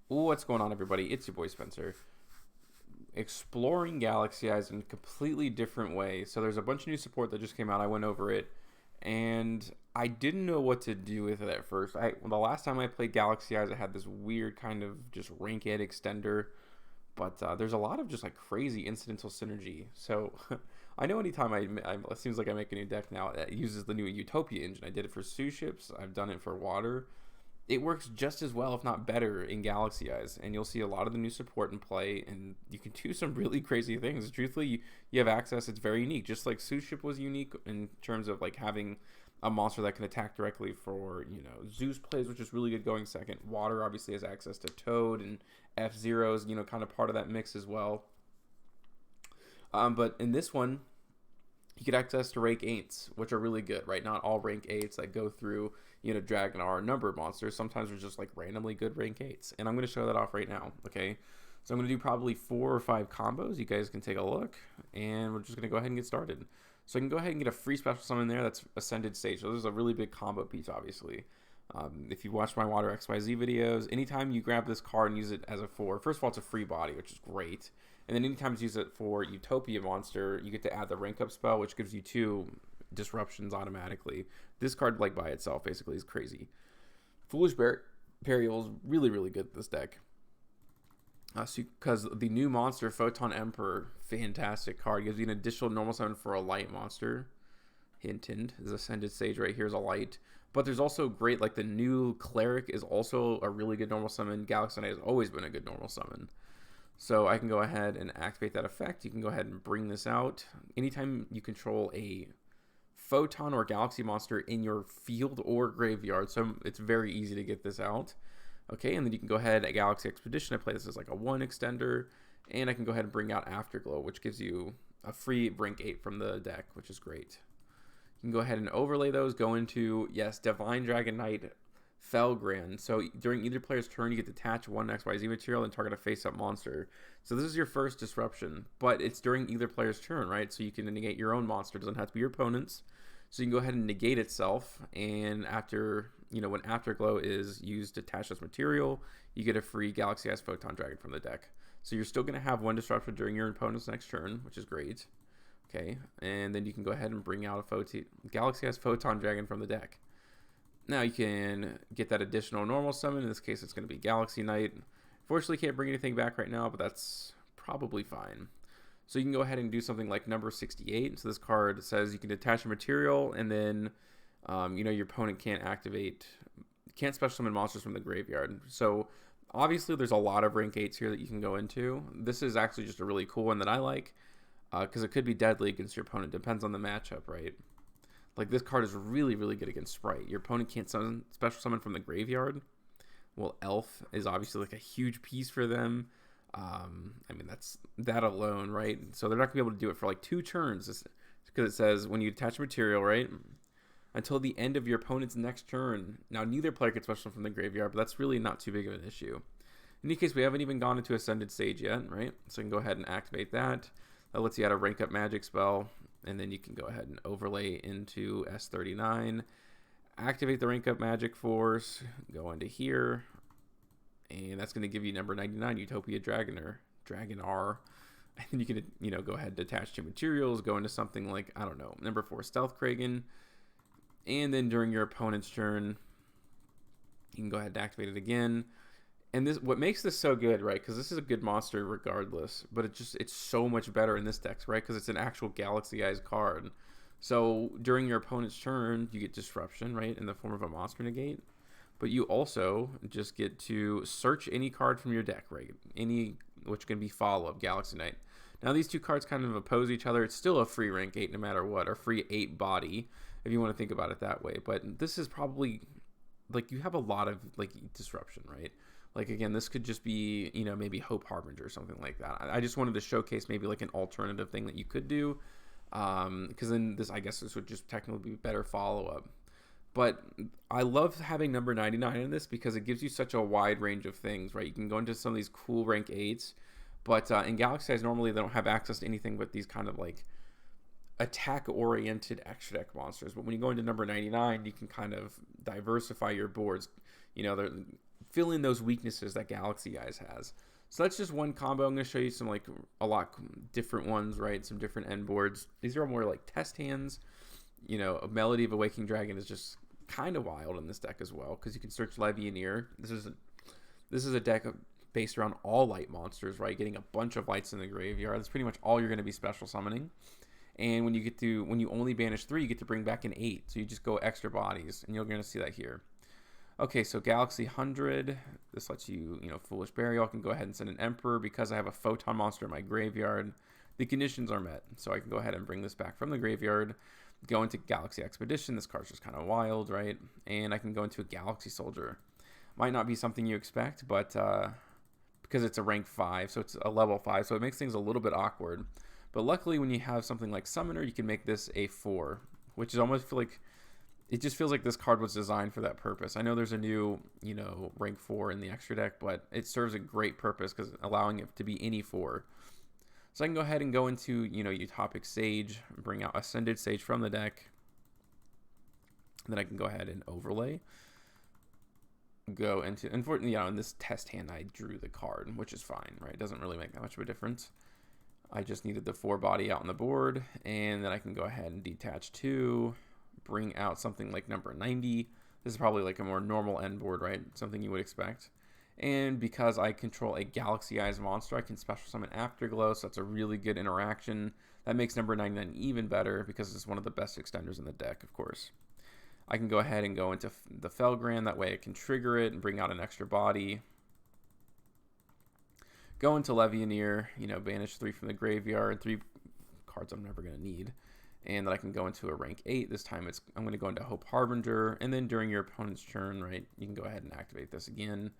What's going on, everybody? It's your boy Spencer. Exploring Galaxy Eyes in a completely different way. So there's a bunch of new support that just came out. I went over it, and I didn't know what to do with it at first. The last time I played Galaxy Eyes, I had this weird kind of just rank ed extender, but there's a lot of just like crazy incidental synergy. So I know anytime it seems like I make a new deck now that uses the new Utopia engine. I did it for Sue ships. I've done it for water. It works just as well, if not better, in Galaxy Eyes, and you'll see a lot of the new support in play, and you can do some really crazy things. Truthfully, you have access. It's very unique, just like Suship was unique in terms of like having a monster that can attack directly for Zeus plays, which is really good going second. Water obviously has access to Toad and F Zeros, kind of part of that mix as well. But in this one, you get access to rank 8s, which are really good, right? Not all rank 8s that go through, Dragon are numbered monsters. Sometimes there's just like randomly good rank 8s. And I'm going to show that off right now, okay? So I'm going to do probably 4 or 5 combos. You guys can take a look, and we're just going to go ahead and get started. So I can go ahead and get a free special summon there that's Ascended Stage. So this is a really big combo piece, obviously. If you watch my Water XYZ videos, anytime you grab this card and use it as a 4, first of all, it's a free body, which is great. And then anytime you use it for Utopia monster, you get to add the rank up spell, which gives you 2 disruptions automatically. This card, like by itself, basically is crazy. Foolish Burial is really, really good at this deck. Because the new monster, Photon Emperor, fantastic card. Gives you an additional normal summon for a light monster. Hint, hint. This Ascended Sage right here is a light. But there's also great, like the new Cleric is also a really good normal summon. Galaxy Knight has always been a good normal summon. So I can go ahead and activate that effect. You can go ahead and bring this out. Anytime you control a Photon or Galaxy monster in your field or graveyard, so it's very easy to get this out. Okay, and then you can go ahead at Galaxy Expedition. I play this as like a 1 extender, and I can go ahead and bring out Afterglow, which gives you a free rank 8 from the deck, which is great. You can go ahead and overlay those, go into, yes, Divine Dragon Knight, Felgran. So during either player's turn, you get to attach 1 XYZ material and target a face-up monster. So this is your first disruption, but it's during either player's turn, right? So you can negate your own monster. It doesn't have to be your opponent's. So you can go ahead and negate itself, and after, when Afterglow is used to attach this material, you get a free Galaxy Eyes Photon Dragon from the deck. So you're still going to have 1 disruption during your opponent's next turn, which is great. Okay, and then you can go ahead and bring out a Galaxy Eyes Photon Dragon from the deck. Now you can get that additional normal summon. In this case, it's going to be Galaxy Knight. Fortunately, can't bring anything back right now, but that's probably fine. So you can go ahead and do something like number 68. So this card says you can attach a material, and then your opponent can't special summon monsters from the graveyard. So obviously, there's a lot of rank 8s here that you can go into. This is actually just a really cool one that I like, because it could be deadly against your opponent. Depends on the matchup, right? Like, this card is really, really good against Sprite. Your opponent can't special summon from the graveyard. Well, Elf is obviously like a huge piece for them. That's that alone, right? So they're not going to be able to do it for like 2 turns. Because it says when you attach material, right? Until the end of your opponent's next turn. Now, neither player can special summon from the graveyard, but that's really not too big of an issue. In any case, we haven't even gone into Ascended Stage yet, right? So you can go ahead and activate that. That lets you add a rank up magic spell. And then you can go ahead and overlay into S39, activate the rank up magic force, go into here, and that's going to give you number 99, Utopia Dragonar. And then you can, go ahead and attach 2 materials, go into something like, I don't know, number 4, Stealth Kragan. And then during your opponent's turn, you can go ahead and activate it again. And what makes this so good, right? Because this is a good monster regardless, but it's so much better in this deck, right? Because it's an actual Galaxy Eyes card. So during your opponent's turn, you get disruption, right, in the form of a monster negate. But you also just get to search any card from your deck, right? Which can be follow-up, Galaxy Knight. Now these 2 cards kind of oppose each other. It's still a free rank 8 no matter what, or free 8 body, if you want to think about it that way. But this is probably, like, you have a lot of, like, disruption, right? Like, again, this could just be, maybe Hope Harbinger or something like that. I just wanted to showcase maybe like an alternative thing that you could do. Because then I guess this would just technically be better follow-up. But I love having number 99 in this because it gives you such a wide range of things, right? You can go into some of these cool rank 8s. But in Galaxy Eyes, normally they don't have access to anything but these kind of like attack-oriented extra deck monsters. But when you go into number 99, you can kind of diversify your boards. fill in those weaknesses that Galaxy Eyes has. So that's just one combo. I'm going to show you some like a lot different ones, right? Some different end boards. These are more like test hands. You know, a Melody of Awakening Dragon is just kind of wild in this deck as well, because you can search Levianeer. This is a deck based around all light monsters, right? Getting a bunch of lights in the graveyard. That's pretty much all you're going to be special summoning. And when you only banish 3, you get to bring back an 8. So you just go extra bodies, and you're going to see that here. Okay, so Galaxy 100. This lets you, Foolish Burial. I can go ahead and send an Emperor because I have a Photon monster in my graveyard. The conditions are met, so I can go ahead and bring this back from the graveyard. Go into Galaxy Expedition. This card's just kind of wild, right? And I can go into a Galaxy Soldier. Might not be something you expect, but because it's a rank 5, so it's a level 5, so it makes things a little bit awkward. But luckily, when you have something like Summoner, you can make this a 4, which is almost it just feels like this card was designed for that purpose. I know there's a new, rank 4 in the extra deck, but it serves a great purpose because allowing it to be any 4. So I can go ahead and go into, Utopic Sage, bring out Ascended Sage from the deck. Then I can go ahead and overlay. Go into, unfortunately, in this test hand, I drew the card, which is fine, right? It doesn't really make that much of a difference. I just needed the 4 body out on the board, and then I can go ahead and detach 2, bring out something like number 90. This is probably like a more normal end board, right? Something you would expect. And because I control a Galaxy Eyes monster, I can special summon Afterglow, so that's a really good interaction. That makes number 99 even better because it's one of the best extenders in the deck, of course. I can go ahead and go into the Felgrand, that way I can trigger it and bring out an extra body. Go into Levianeer, banish 3 from the graveyard, 3 cards I'm never going to need. And then I can go into a rank 8. This time I'm going to go into Hope Harbinger, and then during your opponent's turn, right, you can go ahead and activate this again.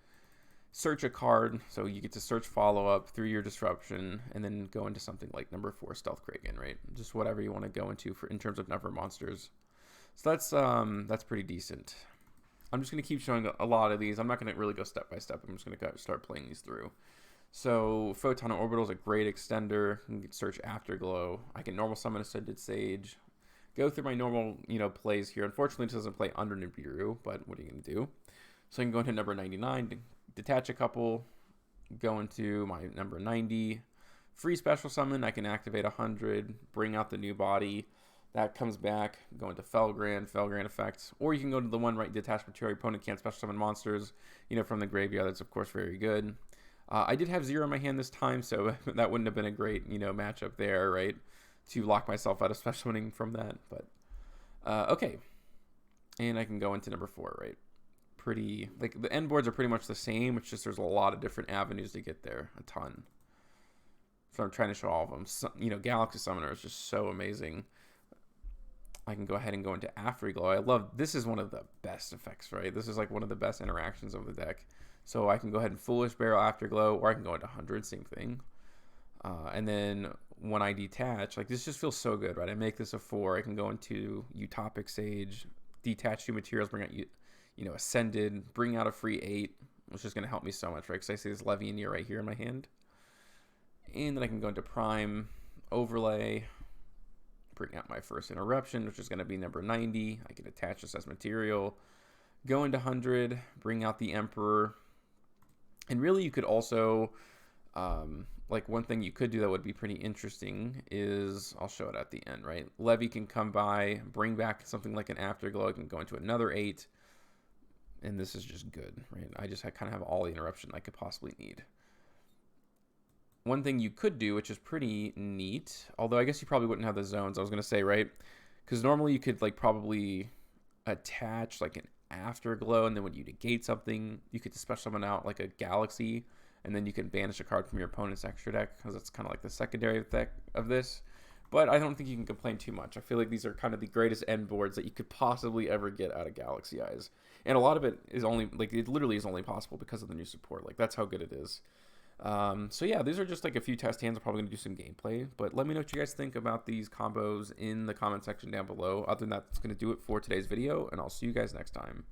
Search a card, so you get to search follow-up through your disruption, and then go into something like number 4 Stealth Kraken, right? Just whatever you want to go into in terms of number of monsters. So that's pretty decent. I'm just going to keep showing a lot of these. I'm not going to really go step by step. I'm just going to start playing these through. So Photon Orbital is a great extender. You can search Afterglow. I can normal summon Ascended Sage. Go through my normal, plays here. Unfortunately, it doesn't play under Nibiru, but what are you going to do? So I can go into number 99, detach a couple, go into my number 90, free special summon. I can activate 100, bring out the new body. That comes back, go into Felgrand effects, or you can go to the one right, detach material. Your opponent can't special summon monsters, from the graveyard. That's of course very good. I did have 0 in my hand this time, so that wouldn't have been a great, matchup there, right? To lock myself out of special summoning from that, but okay. And I can go into number 4, right? Pretty, like the end boards are pretty much the same. It's just there's a lot of different avenues to get there, a ton. So I'm trying to show all of them. So, Galaxy Summoner is just so amazing. I can go ahead and go into Afterglow. This is one of the best effects, right? This is like one of the best interactions of the deck. So I can go ahead and Foolish Barrel Afterglow, or I can go into 100, same thing. And then when I detach, like this just feels so good, right? I make this a 4. I can go into Utopic Sage, detach 2 materials, bring out, Ascended, bring out a free 8, which is going to help me so much, right? Because I see this Levianeer right here in my hand. And then I can go into Prime, Overlay, bring out my first Interruption, which is going to be number 90. I can attach this as material. Go into 100, bring out the Emperor. And really you could also, like one thing you could do that would be pretty interesting is, I'll show it at the end, right? Levy can come by, bring back something like an Afterglow. I can go into another 8. And this is just good, right? I just kind of have all the interruption I could possibly need. One thing you could do, which is pretty neat, although I guess you probably wouldn't have the zones, I was going to say, right? Because normally you could like probably attach like an Afterglow, and then when you negate something, you could special summon out like a Galaxy, and then you can banish a card from your opponent's extra deck, because that's kind of like the secondary effect of this. But I don't think you can complain too much. I feel like these are kind of the greatest end boards that you could possibly ever get out of Galaxy Eyes. And a lot of it is only, like, it literally is only possible because of the new support. Like, that's how good it is. So yeah, these are just like a few test hands. I'm probably going to do some gameplay. But let me know what you guys think about these combos in the comment section down below. Other than that, that's going to do it for today's video. And I'll see you guys next time.